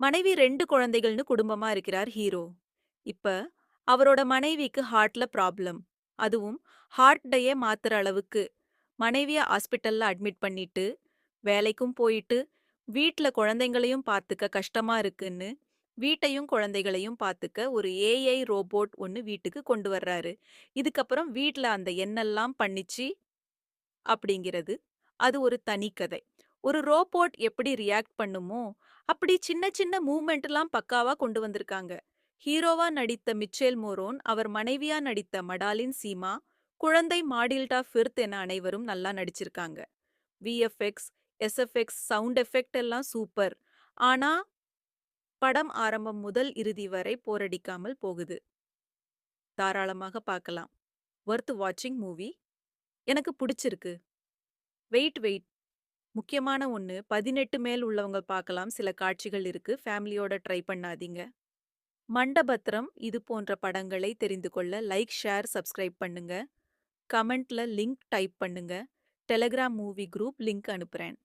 மனைவி 2 குழந்தைகள்னு குடும்பமா இருக்கிறார் ஹீரோ. இப்ப அவரோட மனைவிக்கு ஹார்ட்ல ப்ராப்ளம். அதுவும் ஹார்ட்லயே மாத்துற அளவுக்கு. மனைவிய ஹாஸ்பிட்டல்ல அட்மிட் பண்ணிட்டு, வேலைக்கும் போயிட்டு, வீட்ல குழந்தைங்களையும் பார்த்துக்க கஷ்டமா இருக்குன்னு, வீட்டையும் குழந்தைகளையும் பார்த்துக்க ஒரு ஏஐ ரோபோட் ஒண்ணு வீட்டுக்கு கொண்டு வர்றாரு. இதுக்கப்புறம் வீட்ல அந்த என்னெல்லாம் பண்ணிச்சு அப்படிங்கிறது, அது ஒரு தனி கதை. ஒரு ரோபோட் எப்படி ரியாக்ட் பண்ணுமோ, அப்படி சின்ன சின்ன மூவ்மெண்ட்லாம் பக்காவா கொண்டு வந்திருக்காங்க. ஹீரோவா நடித்த மிச்சேல் மோரோன், அவர் மனைவியா நடித்த மடாலின் சீமா, குழந்தை மாடில்டா ஃபிர்த் என அனைவரும் நல்லா நடிச்சிருக்காங்க. விஎஃப்எக்ஸ், எஸ்எஃப்எக்ஸ், சவுண்ட் எஃபெக்ட் எல்லாம் சூப்பர். ஆனா, படம் ஆரம்பம் முதல் இறுதி வரை போரடிக்காமல் போகுது. தாராளமாக பார்க்கலாம். வொர்த் வாட்சிங் மூவி. எனக்கு புடிச்சிருக்கு. வெயிட். முக்கியமான ஒண்ணு 18 மேல் உள்ளவங்க பார்க்கலாம். சில காட்சிகள் இருக்கு. ஃபேமிலியோட ட்ரை பண்ணாதீங்க. மண்டபத்திரம் இது போன்ற படங்களை தெரிந்து கொள்ள லைக், ஷேர், சப்ஸ்கிரைப் பண்ணுங்க. கமெண்ட்ல லிங்க் டைப் பண்ணுங்க. டெலகிராம் மூவி குரூப் லிங்க் அனுப்புறேன்.